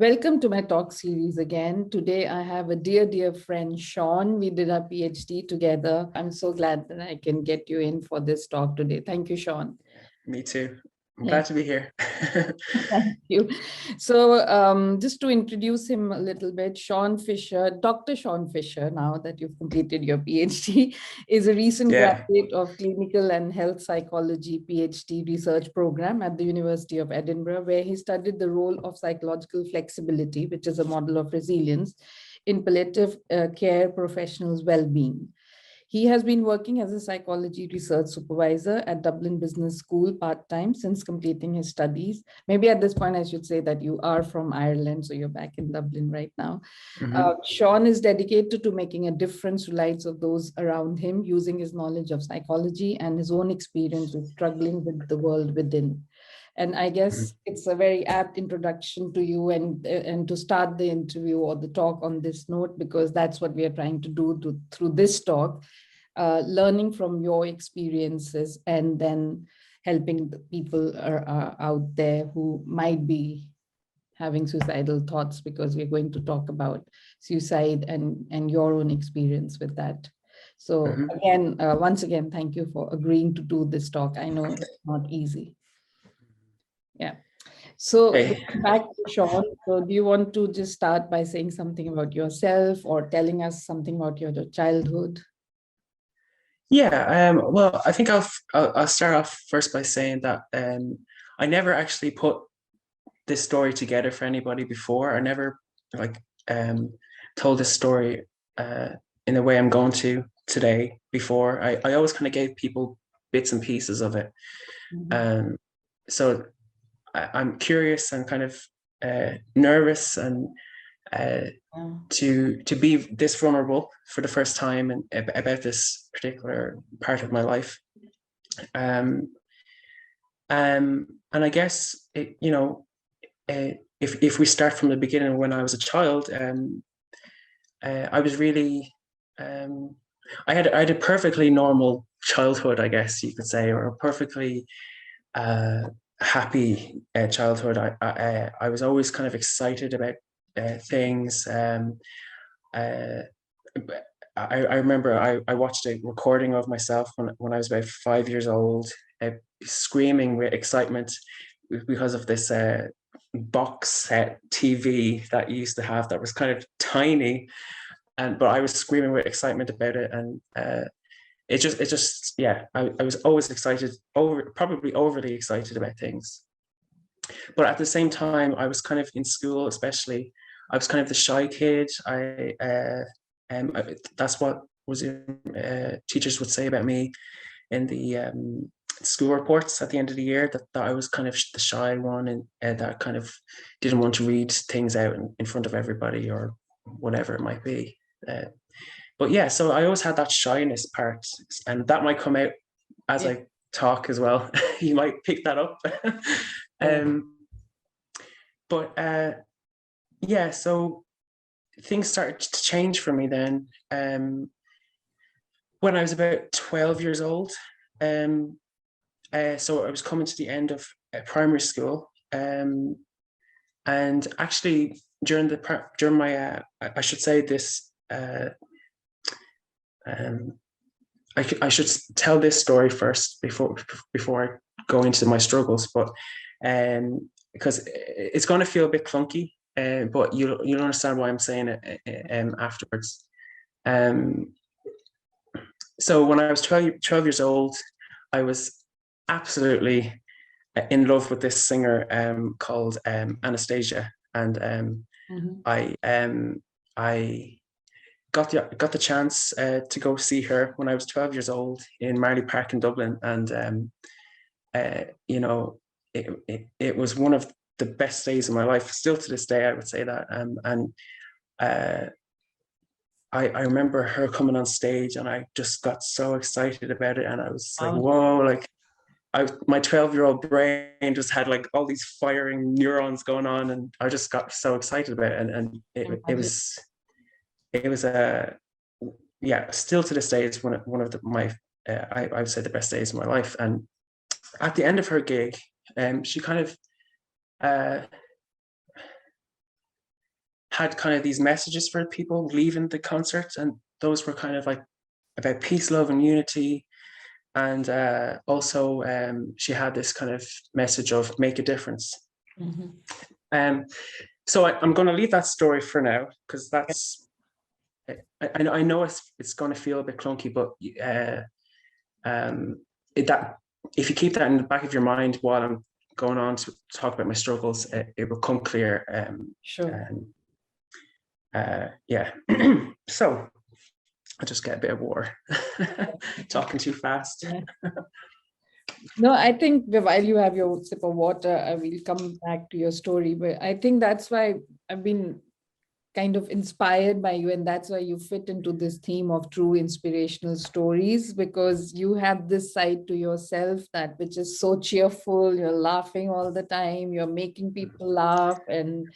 Welcome to my talk series again. Today I have a dear friend, Shaun. We did our PhD together. I'm so glad that I can get you in for this talk today. Thank you, Shaun. Me too. I'm Yeah. glad to be here. Thank you. So just to introduce him a little bit, Shaun Fisher, Dr. Shaun Fisher, now that you've completed your PhD, is a recent graduate of clinical and health psychology PhD research program at the University of Edinburgh, where he studied the role of psychological flexibility, which is a model of resilience, in palliative care professionals' well-being. He has been working as a psychology research supervisor at Dublin Business School part-time since completing his studies. Maybe at this point, I should say that you are from Ireland, so you're back in Dublin right now. Shaun is dedicated to making a difference to the lives of those around him using his knowledge of psychology and his own experience with struggling with the world within. And I guess it's a very apt introduction to you and to start the interview or the talk on this note, because that's what we are trying to do through this talk, learning from your experiences and then helping the people out there who might be having suicidal thoughts, because we're going to talk about suicide and your own experience with that. So again, once again, thank you for agreeing to do this talk. I know it's not easy. Yeah. So back to Shaun. So do you want to just start by saying something about yourself or telling us something about your childhood? Yeah, well, I think I'll start off first by saying that I never actually put this story together for anybody before. I never told this story in the way I'm going to today before. I always kind of gave people bits and pieces of it. So I'm curious and kind of nervous and to be this vulnerable for the first time and about this particular part of my life. And I guess if we start from the beginning, when I was a child, I was really I had a perfectly normal childhood, I guess you could say, or a perfectly happy childhood. I was always kind of excited about things. I remember I watched a recording of myself when I was about 5 years old, screaming with excitement because of this box set TV that you used to have that was kind of tiny, but I was screaming with excitement about it, and it just yeah, I was always excited, probably overly excited about things. But at the same time, I was kind of in school, especially, I was kind of the shy kid. That's what teachers would say about me in the school reports at the end of the year, that I was kind of the shy one, and that kind of didn't want to read things out in front of everybody or whatever it might be. But yeah, so I always had that shyness part, and that might come out as I talk as well. You might pick that up. But yeah, so things started to change for me then. When I was about 12 years old, so I was coming to the end of primary school, and actually during my I should say this. I should tell this story first before I go into my struggles, but because it's going to feel a bit clunky, but you'll understand why I'm saying it afterwards. So when I was 12 years old, I was absolutely in love with this singer called Anastasia, and I got the chance to go see her when I was 12 years old in Marley Park in Dublin, and it was one of the best days of my life. Still to this day, I would say that. I remember her coming on stage, and I just got so excited about it, and I was like, whoa, like my 12-year-old brain just had like all these firing neurons going on, and I just got so excited about it, and it was yeah, still to this day, it's one of my I would say the best days of my life. And at the end of her gig, she kind of had kind of these messages for people leaving the concert, and those were kind of like about peace, love, and unity. And also she had this kind of message of make a difference. So I'm going to leave that story for now, because that's, I know it's going to feel a bit clunky, but that if you keep that in the back of your mind while I'm going on to talk about my struggles, it will come clear. Sure. Yeah. So I just get a bit of water. Talking too fast. Yeah. No, I think while you have your sip of water, I will come back to your story. But I think that's why I've been kind of inspired by you, and that's why you fit into this theme of true inspirational stories, because you have this side to yourself that which is so cheerful. You're laughing all the time, you're making people laugh, and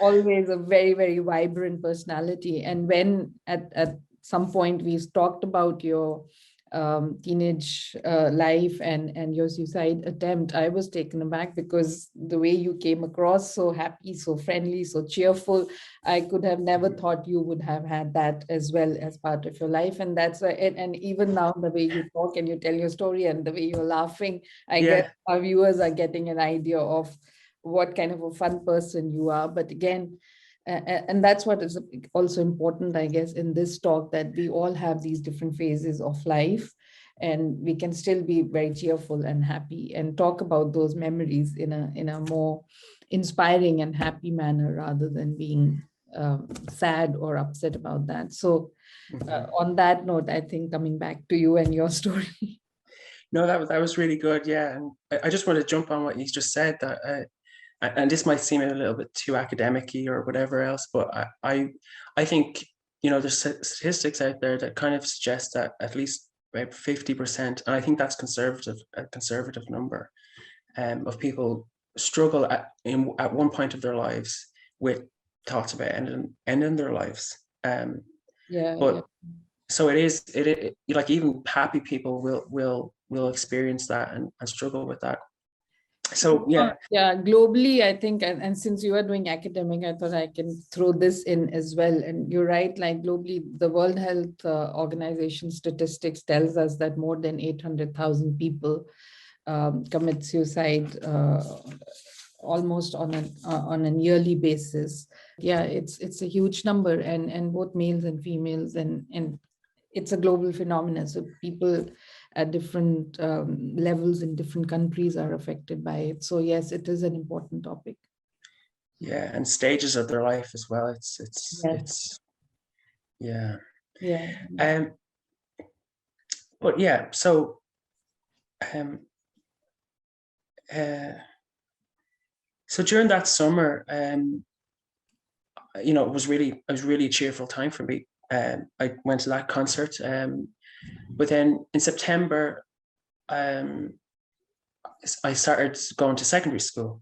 always a very, very vibrant personality. And when at some point we talked about your teenage life and your suicide attempt, I was taken aback, because the way you came across, so happy, so friendly, so cheerful, I could have never thought you would have had that as well as part of your life. And that's why, and even now, the way you talk and you tell your story and the way you're laughing, I guess our viewers are getting an idea of what kind of a fun person you are. But again, and that's what is also important, I guess, in this talk, that we all have these different phases of life, and we can still be very cheerful and happy and talk about those memories in a more inspiring and happy manner, rather than being sad or upset about that. So on that note, I think coming back to you and your story. No, that was really good. Yeah. And I just want to jump on what you just said, that and this might seem a little bit too academic-y or whatever else, but I think, there's statistics out there that kind of suggest that at least about 50%, and I think that's a conservative number, of people struggle at one point of their lives with thoughts about ending their lives. But so it like, even happy people will experience that and struggle with that. So yeah. Globally, I think, and since you are doing academic, I thought I can throw this in as well. And you're right, like globally, the World Health Organization statistics tells us that more than 800,000 people commit suicide almost on a yearly basis. Yeah, it's a huge number, and both males and females, and it's a global phenomenon. So people at different levels in different countries are affected by it. So yes, it is an important topic. Yeah, and stages of their life as well. It's yeah. But yeah, so so during that summer, it was really a cheerful time for me. I went to that concert, but then in September, I started going to secondary school,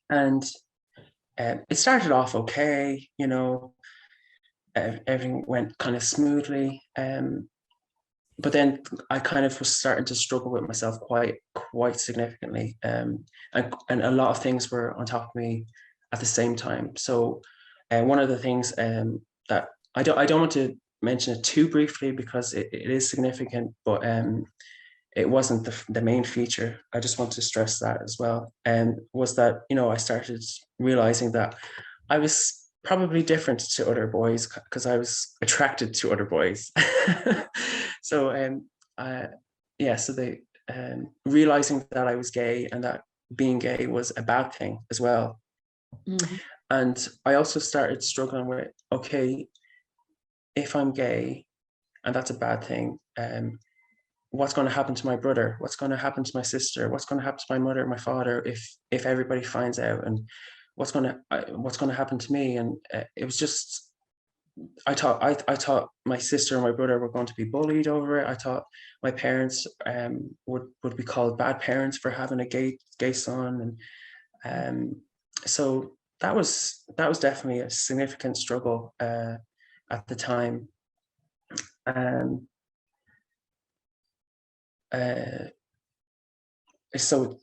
and it started off okay. Everything went kind of smoothly, but then I kind of was starting to struggle with myself quite significantly, and a lot of things were on top of me at the same time. So one of the things that I don't want to mention it too briefly, because it is significant, but it wasn't the main feature. I just want to stress that as well. And was that, I started realizing that I was probably different to other boys, because I was attracted to other boys. So so they realizing that I was gay, and that being gay was a bad thing as well. Mm-hmm. And I also started struggling with, okay, if I'm gay and that's a bad thing, what's going to happen to my brother? What's going to happen to my sister? What's going to happen to my mother, my father, if everybody finds out? And what's going to happen to me? And it was just, I thought my sister and my brother were going to be bullied over it. I thought my parents would be called bad parents for having a gay son, and so that was definitely a significant struggle at the time. So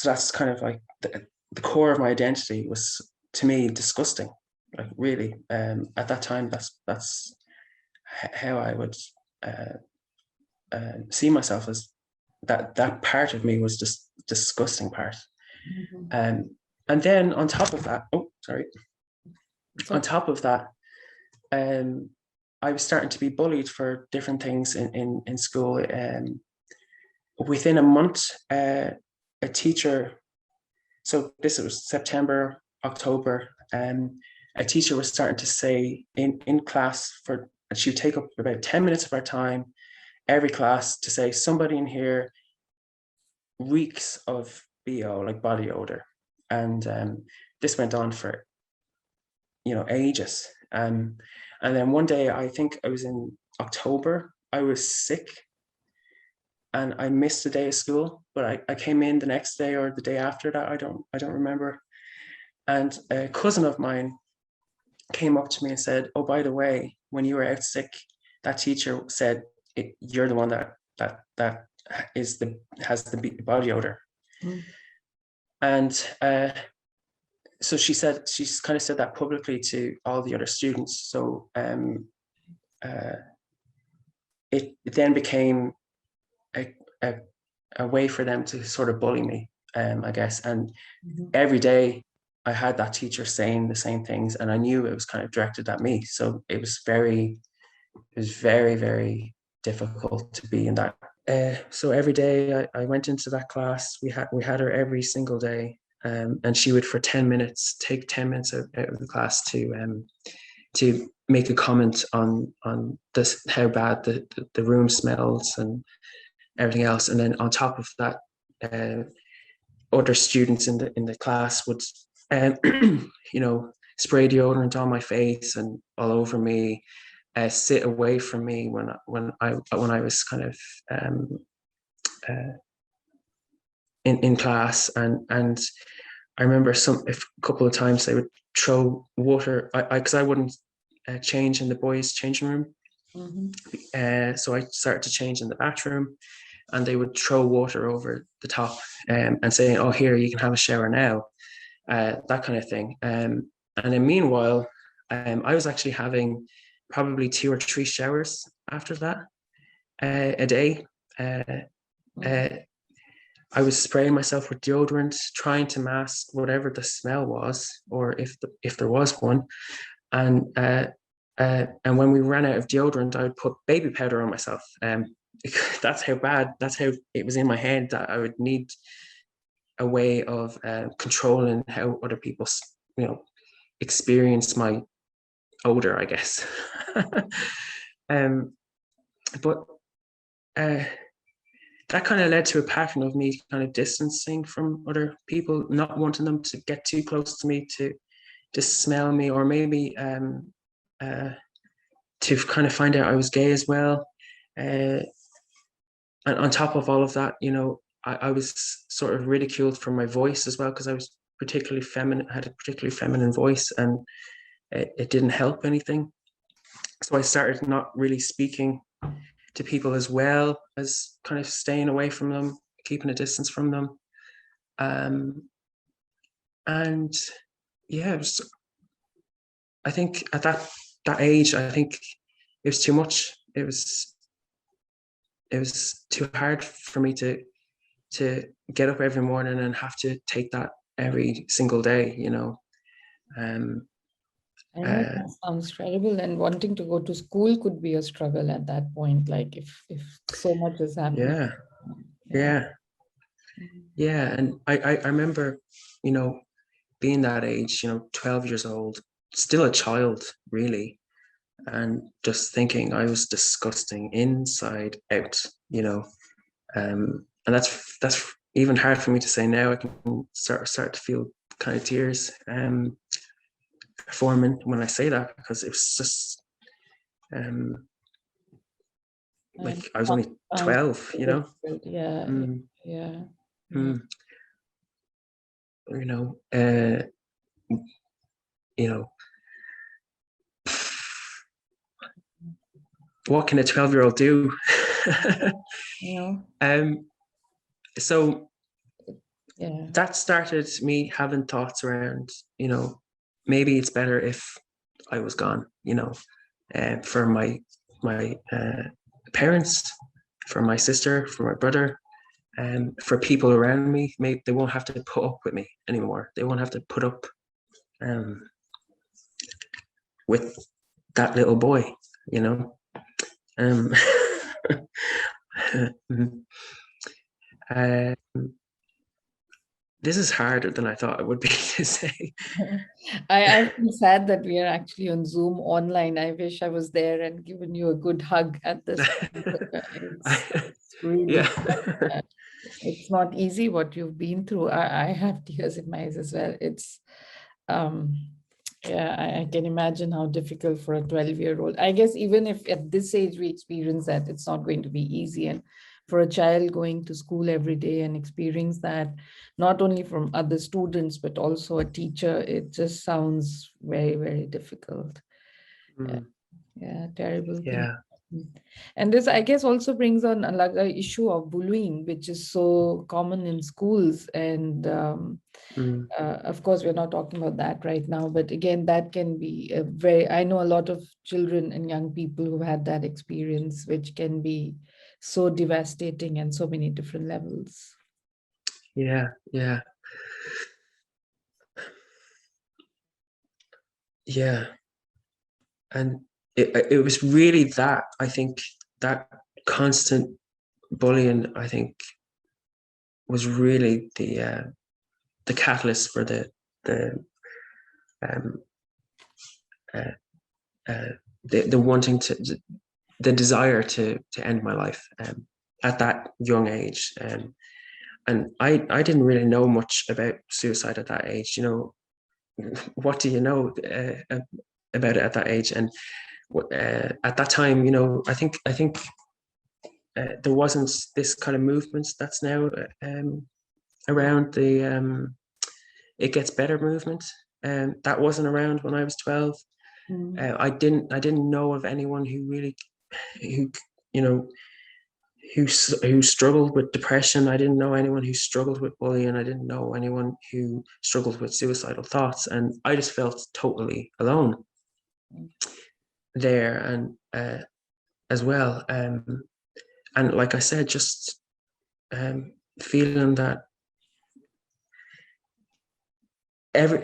that's kind of like the core of my identity was, to me, disgusting. like really. At that time, that's how I would see myself, as that part of me was just disgusting part. And then on top of that, on top of that, I was starting to be bullied for different things in school. Within a month, a teacher, so this was September, October, a teacher was starting to say in class, she would take up about 10 minutes of our time every class to say, somebody in here reeks of BO, like body odor. And this went on for, ages. And then one day, I think I was in October, I was sick and I missed a day of school, but I came in the next day or the day after that. I don't remember. And a cousin of mine came up to me and said, "Oh, by the way, when you were out sick, that teacher said you're the one that has the body odor." And so she's kind of said that publicly to all the other students. So it then became a way for them to sort of bully me, I guess. And every day I had that teacher saying the same things, and I knew it was kind of directed at me. So it was very, very difficult to be in that. So every day I went into that class. We had her every single day, and she would, for 10 minutes, take 10 minutes out of the class to make a comment on this, how bad the room smells and everything else. And then on top of that, other students in the class would spray deodorant on my face and all over me, sit away from me when I was kind of in class. And I remember a couple of times they would throw water, because I wouldn't change in the boys' changing room. So I started to change in the bathroom, and they would throw water over the top, and saying, "Oh, here, you can have a shower now," that kind of thing. And then meanwhile, I was actually having probably 2 or 3 showers after that a day. I was spraying myself with deodorant, trying to mask whatever the smell was, or if there was one. And when we ran out of deodorant, I would put baby powder on myself. That's how it was in my head, that I would need a way of controlling how other people, experience my odor, I guess. But that kind of led to a pattern of me kind of distancing from other people, not wanting them to get too close to me, to smell me, or maybe to kind of find out I was gay as well. And on top of all of that, I was sort of ridiculed for my voice as well, because I was particularly feminine, had a particularly feminine voice, and it didn't help anything. So I started not really speaking to people, as well as kind of staying away from them, keeping a distance from them. And yeah, I think at that age, I think it was too much. It was too hard for me to get up every morning and have to take that every single day, I know that sounds terrible, and wanting to go to school could be a struggle at that point, like if so much is happening. Yeah. And I remember, being that age, 12 years old, still a child, really, and just thinking I was disgusting inside out, and that's even hard for me to say now. I can start to feel kind of tears forming when I say that, because it was just like I was only 12, Yeah. What can a 12-year-old do? So that started me having thoughts around, maybe it's better if I was gone, for my parents, for my sister, for my brother, and for people around me. Maybe they won't have to put up with me anymore. They won't have to put up with that little boy, Um, uh, this is harder than I thought it would be to say. I feel sad that we are actually on Zoom online. I wish I was there and given you a good hug at this point. It's really, Yeah. it's not easy what you've been through. I have tears in my eyes as well. Um, yeah, I can imagine how difficult for a 12-year-old. I guess even if at this age we experience that, it's not going to be easy. And for a child going to school every day and experience that, not only from other students, but also a teacher, it just sounds very, very difficult. Yeah, yeah, terrible thing. Yeah. And this, I guess, also brings on a issue of bullying, which is so common in schools. And of course, we're not talking about that right now. But again, that can be I know a lot of children and young people who had that experience, which can be so devastating and so many different levels. Yeah. Yeah. Yeah. And it was really that, I think, that constant bullying, I think, was really the catalyst for the um uh, the wanting the desire to end my life at that young age. And I didn't really know much about suicide at that age. What do you know about it at that age? And at that time, I think there wasn't this kind of movement that's now around the It Gets Better movement. That wasn't around when I was 12. I didn't know of anyone who really who you know who struggled with depression. I didn't know anyone who struggled with bullying. I didn't know anyone who struggled with suicidal thoughts, and I just felt totally alone there. And as well, and like I said, just feeling that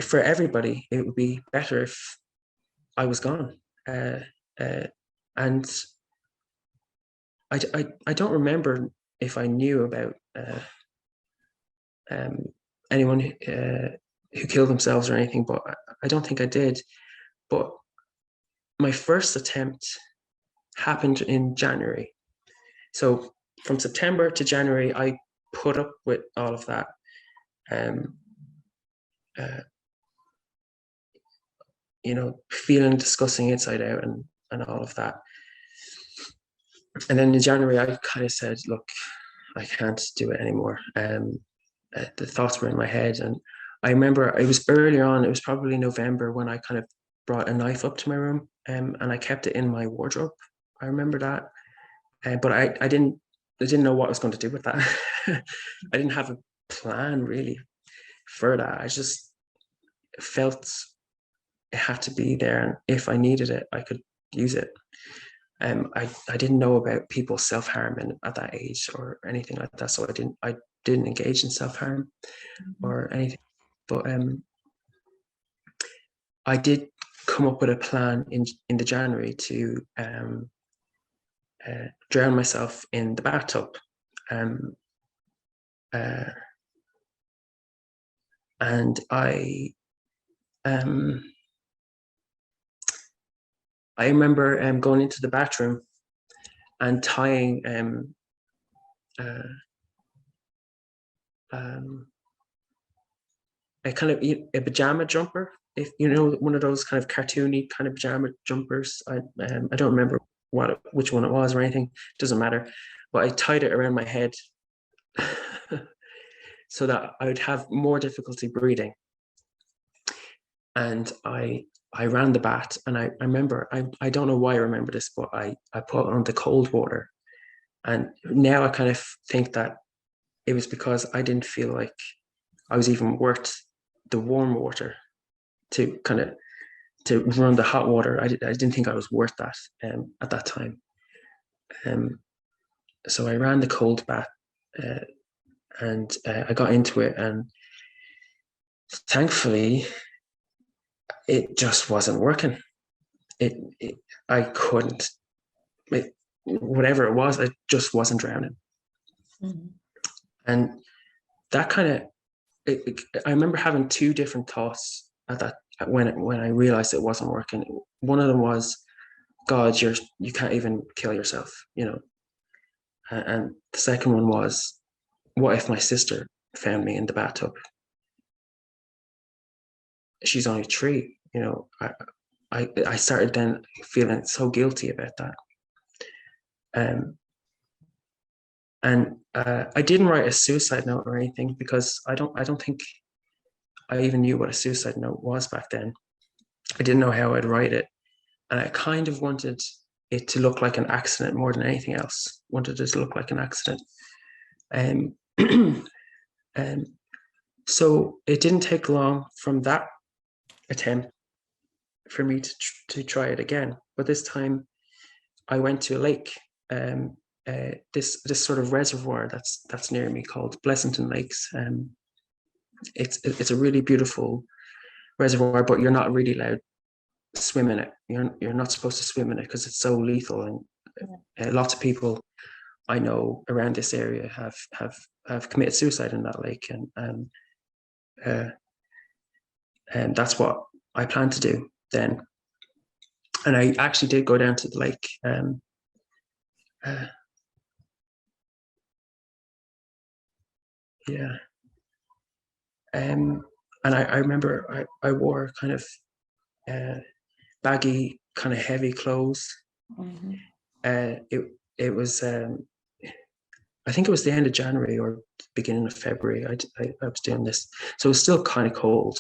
for everybody it would be better if I was gone. And I don't remember if I knew about anyone who killed themselves or anything, but I don't think I did. But my first attempt happened in January. So from September to January, I put up with all of that. Feeling disgusting inside out and all of that. And then in January, I kind of said, look, I can't do it anymore. The thoughts were in my head. And I remember it was early on, it was probably November, when I kind of brought a knife up to my room and I kept it in my wardrobe. I remember that. But I didn't know what I was going to do with that. I didn't have a plan really for that. I just felt it had to be there. And if I needed it, I could use it. I didn't know about people self-harming at that age or anything like that. So I didn't engage in self-harm or anything. But I did come up with a plan in the January to drown myself in the bathtub. And I remember going into the bathroom and tying a kind of a pajama jumper, if you know, one of those kind of cartoony kind of pajama jumpers. I don't remember which one it was or anything. It doesn't matter. But I tied it around my head so that I would have more difficulty breathing. And I ran the bath, and I remember, I don't know why I remember this, but I put on the cold water. And now I kind of think that it was because I didn't feel like I was even worth the warm water. to kind of to run the hot water. I didn't think I was worth that at that time. So I ran the cold bath, and I got into it, and thankfully it just wasn't working. I couldn't, whatever it was, I just wasn't drowning. Mm-hmm. And that kind of, I remember having two different thoughts at that when I realized it wasn't working. One of them was, God, you can't even kill yourself, you know. And the second one was, what if my sister found me in the bathtub? She's only 3, you know. I started then feeling so guilty about that. And I didn't write a suicide note or anything, because I don't think I even knew what a suicide note was back then. I didn't know how I'd write it. And I kind of wanted it to look like an accident more than anything else. Wanted it to look like an accident. And so it didn't take long from that attempt for me to try it again. But this time I went to a lake, this sort of reservoir that's near me called Blessington Lakes. It's a really beautiful reservoir, but you're not really allowed to swim in it. You're not supposed to swim in it because it's so lethal. And lots of people I know around this area have committed suicide in that lake, and that's what I planned to do then. And I actually did go down to the lake. Yeah. And I remember I wore kind of baggy, kind of heavy clothes. Mm-hmm. It was I think it was the end of January or beginning of February. I was doing this, so it was still kind of cold.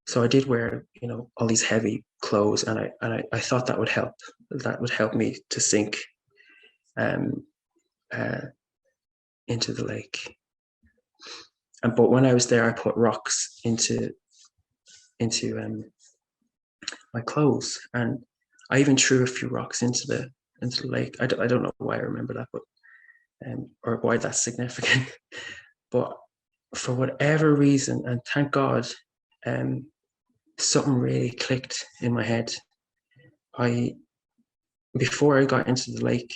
So I did wear, you know, all these heavy clothes, and I thought that would help. That would help me to sink into the lake. But when I was there, I put rocks into my clothes, and I even threw a few rocks into the lake. I don't know why I remember that, but or why that's significant. But for whatever reason, and thank God, something really clicked in my head. Before I got into the lake,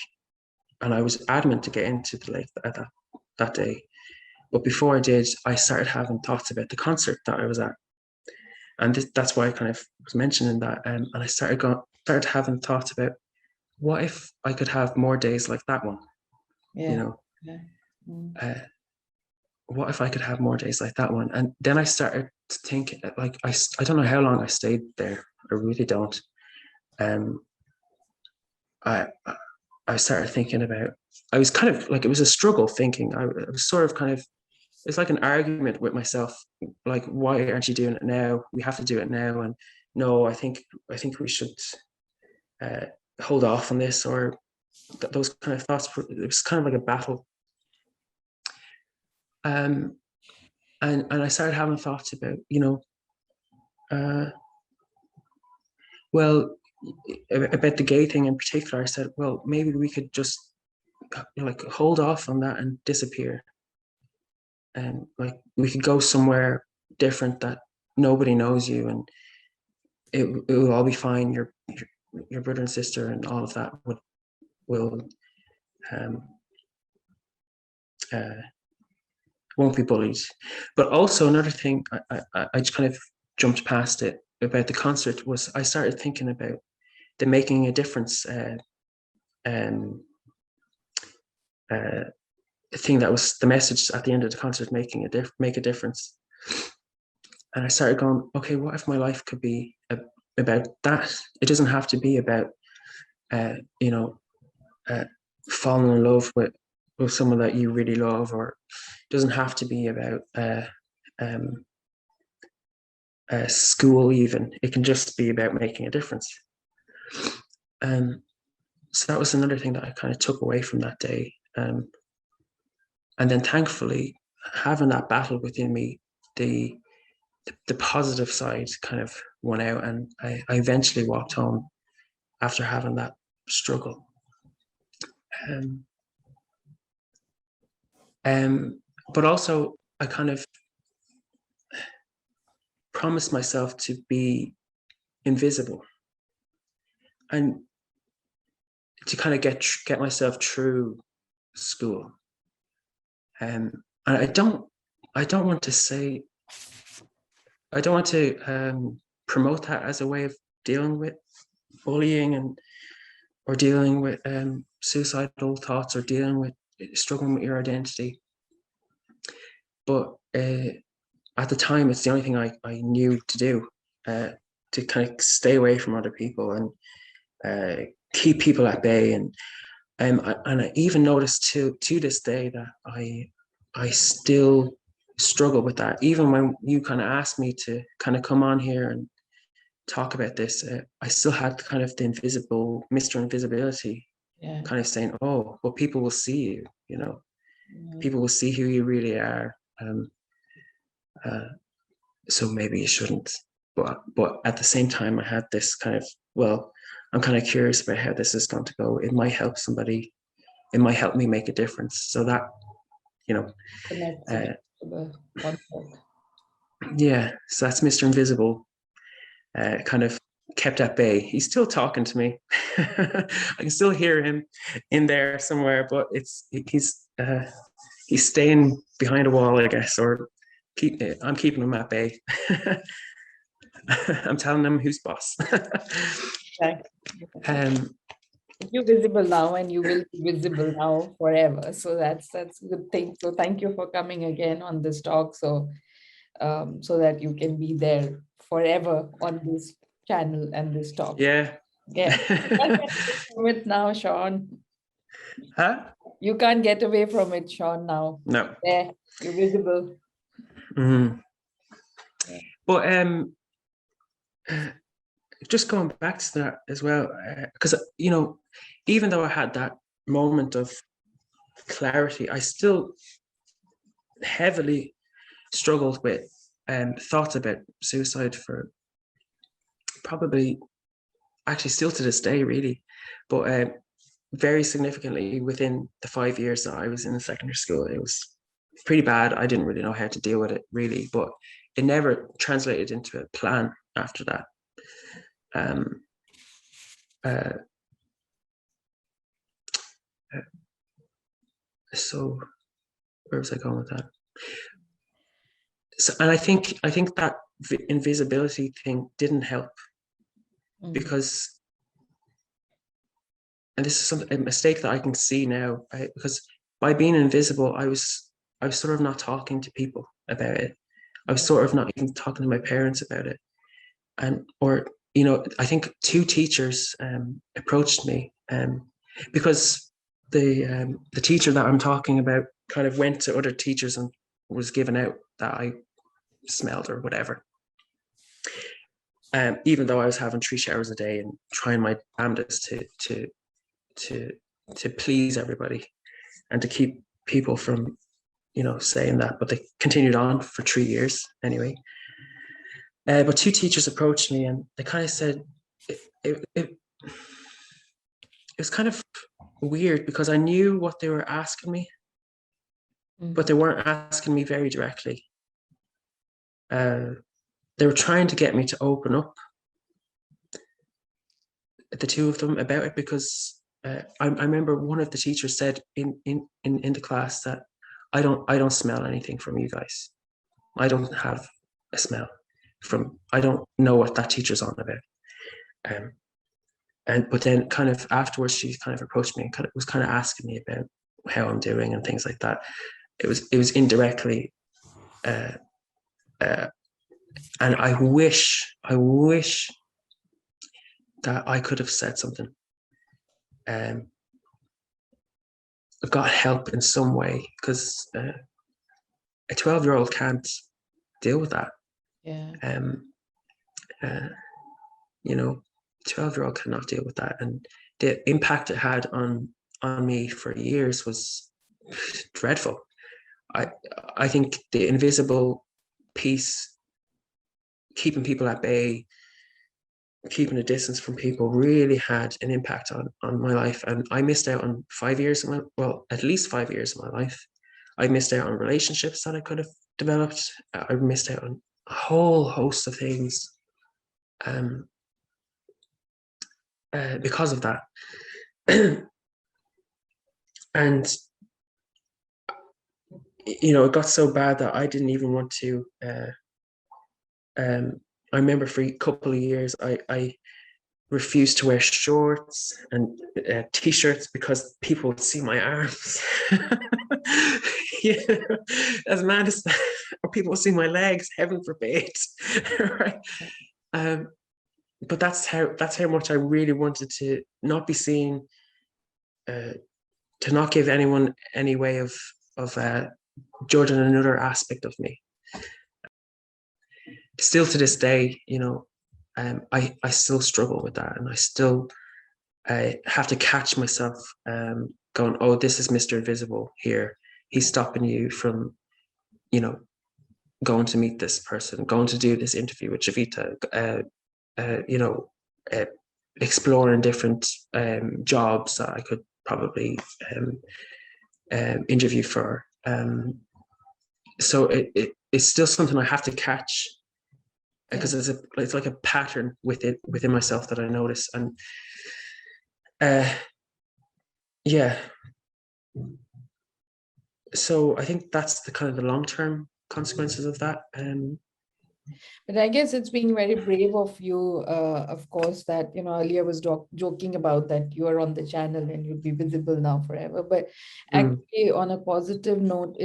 and I was adamant to get into the lake that day, but before I did, I started having thoughts about the concert that I was at, and that's why I kind of was mentioning that. And I started having thoughts about, what if I could have more days like that one? Yeah. You know, yeah. What if I could have more days like that one? And then I started to think, like, I don't know how long I stayed there. I really don't. I started thinking about, I was kind of like, it was a struggle thinking. I was sort of kind of, it's like an argument with myself, like, why aren't you doing it now? We have to do it now. And no, I think we should hold off on this, or those kind of thoughts. It was kind of like a battle. And I started having thoughts about, you know, well, about the gay thing in particular. I said, well, maybe we could just, you know, like, hold off on that and disappear. And like, we could go somewhere different that nobody knows you, and it will all be fine. Your brother and sister and all of that won't be bullied. But also another thing, I just kind of jumped past it about the concert, was I started thinking about the making a difference thing that was the message at the end of the concert, make a difference. And I started going, okay, what if my life could be about that? It doesn't have to be about you know, falling in love with someone that you really love, or it doesn't have to be about school even. It can just be about making a difference. So that was another thing that I kind of took away from that day. And then thankfully, having that battle within me, the the positive side kind of won out, and I eventually walked home after having that struggle. But also I kind of promised myself to be invisible and to kind of get myself through school. And I don't want to say, I don't want to promote that as a way of dealing with bullying or dealing with suicidal thoughts or dealing with struggling with your identity. But at the time, it's the only thing I knew to do, to kind of stay away from other people and keep people at bay. And I even noticed to this day that I still struggle with that. Even when you kind of asked me to kind of come on here and talk about this, I still had kind of the Mr. Invisibility, kind of saying, oh, well, people will see you, you know, people will see who you really are. So maybe you shouldn't. But at the same time, I had this kind of, well, I'm kind of curious about how this is going to go. It might help somebody. It might help me make a difference. So that, you know, yeah. So that's Mr. Invisible, kind of kept at bay. He's still talking to me. I can still hear him in there somewhere, but he's staying behind a wall, I guess, or I'm keeping him at bay. I'm telling him who's boss. You're visible now, and you will be visible now forever. So that's a good thing. So thank you for coming again on this talk. So so that you can be there forever on this channel and this talk. Yeah. Yeah. You can't get away from it now, Shaun. Huh? You can't get away from it, Shaun, now. No. There, you're visible. Mm-hmm. Yeah. But just going back to that as well, because you know, even though I had that moment of clarity, I still heavily struggled with thoughts about suicide for probably, actually still to this day, really, but very significantly within the 5 years that I was in secondary school. It was pretty bad. I didn't really know how to deal with it, really, but it never translated into a plan after that. So where was I going with that? So, and I think that invisibility thing didn't help, because, and this is a mistake that I can see now, because by being invisible, I was sort of not talking to people about it. I was sort of not even talking to my parents about it. Or, you know, I think 2 teachers approached me, because the teacher that I'm talking about kind of went to other teachers and was giving out that I smelled or whatever. Even though I was having 3 showers a day and trying my damnedest to please everybody and to keep people from, you know, saying that, but they continued on for 3 years anyway. But 2 teachers approached me and they kind of said, it was kind of weird, because I knew what they were asking me, but they weren't asking me very directly. They were trying to get me to open up, the 2 of them, about it, because I remember one of the teachers said in the class that I don't smell anything from you guys. I don't have a smell from, I don't know what that teacher's on about. But then kind of afterwards, she kind of approached me and was kind of asking me about how I'm doing and things like that. It was indirectly, and I wish that I could have said something. I got help in some way, because a 12-year-old can't deal with that. Yeah. You know, 12-year-old cannot deal with that, and the impact it had on me for years was dreadful. I think the invisible piece keeping people at bay, keeping a distance from people really had an impact on my life. And I missed out on 5 years of at least 5 years of my life. I missed out on relationships that I could have developed. I missed out on a whole host of things because of that. And it got so bad that I didn't even want to. I remember for a couple of years, I refused to wear shorts and t-shirts because people would see my arms. As mad as that, or people would see my legs. Heaven forbid, right? But that's how much I really wanted to not be seen, to not give anyone any way of judging another aspect of me. Still to this day, I still struggle with that, and I have to catch myself going, oh, this is Mr. Invisible here. He's stopping you from, going to meet this person, going to do this interview with Javita, exploring different jobs that I could probably interview for. So it's still something I have to catch, because it's like a pattern within myself that I notice. And so I think that's the kind of the long-term consequences of that. But I guess it's being very brave of you, of course, that, earlier was joking about that you are on the channel and you'll be visible now forever. But actually, on a positive note,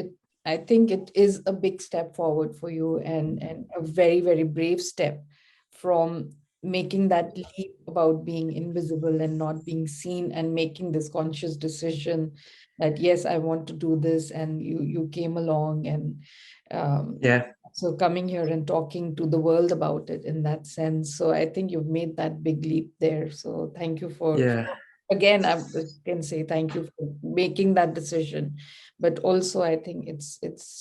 I think it is a big step forward for you, and a very, very brave step from making that leap about being invisible and not being seen, and making this conscious decision that, yes, I want to do this. And you came along, and so coming here and talking to the world about it in that sense. So I think you've made that big leap there. So thank you again, I can say thank you for making that decision. But also, I think it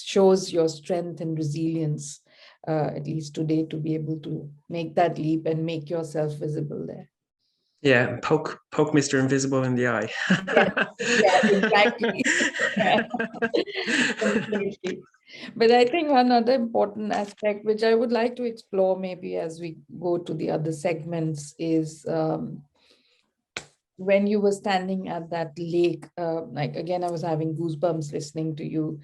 shows your strength and resilience, at least today, to be able to make that leap and make yourself visible there. Yeah, poke Mr. Invisible in the eye. Yeah, exactly. Completely. But I think one other important aspect, which I would like to explore maybe as we go to the other segments, is when you were standing at that lake. Like, again, I was having goosebumps listening to you.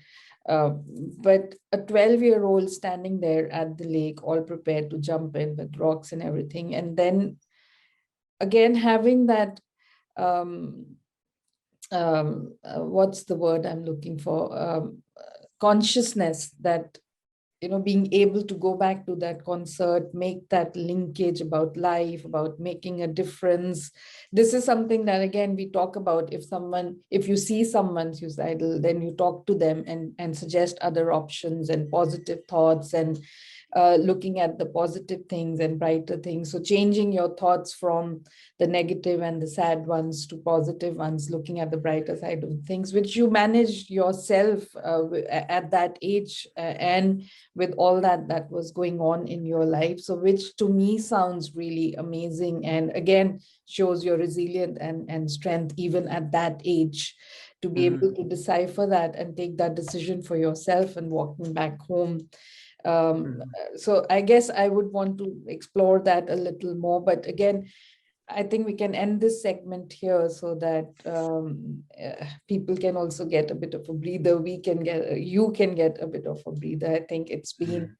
But a 12-year-old standing there at the lake, all prepared to jump in with rocks and everything. And then again, having that, what's the word I'm looking for? Consciousness that, being able to go back to that concert, make that linkage about life, about making a difference. This is something that, again, we talk about. If you see someone suicidal, then you talk to them and suggest other options and positive thoughts, and looking at the positive things and brighter things. So changing your thoughts from the negative and the sad ones to positive ones, looking at the brighter side of things, which you managed yourself at that age, and with all that was going on in your life. So which to me sounds really amazing, and again, shows your resilience and strength even at that age, to be able to decipher that and take that decision for yourself and walking back home. So I guess I would want to explore that a little more. But again, I think we can end this segment here so that people can also get a bit of a breather. You can get a bit of a breather. I think it's been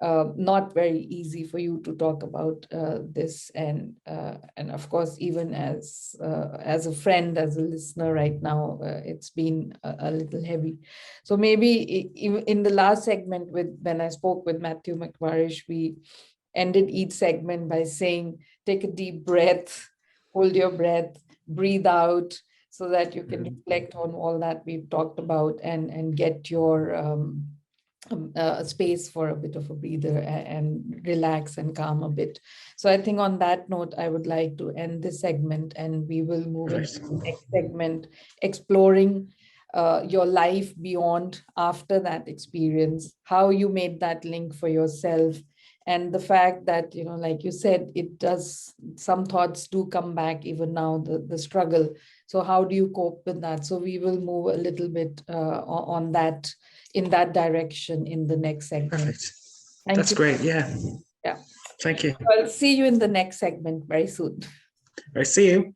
not very easy for you to talk about this, and of course, even as a friend, as a listener right now, it's been a little heavy. So maybe in the last segment, when I spoke with Matthew McMarish, we ended each segment by saying, take a deep breath, hold your breath, breathe out, so that you can reflect on all that we've talked about, and get your space for a bit of a breather, and relax and calm a bit. So I think on that note, I would like to end this segment, and we will move into the next segment, exploring your life beyond, after that experience, how you made that link for yourself, And the fact that, like you said, some thoughts do come back even now, the struggle. So how do you cope with that? So we will move a little bit on that, in that direction in the next segment. Perfect. That's great. Yeah. Yeah. Thank you. I'll see you in the next segment very soon. I see you.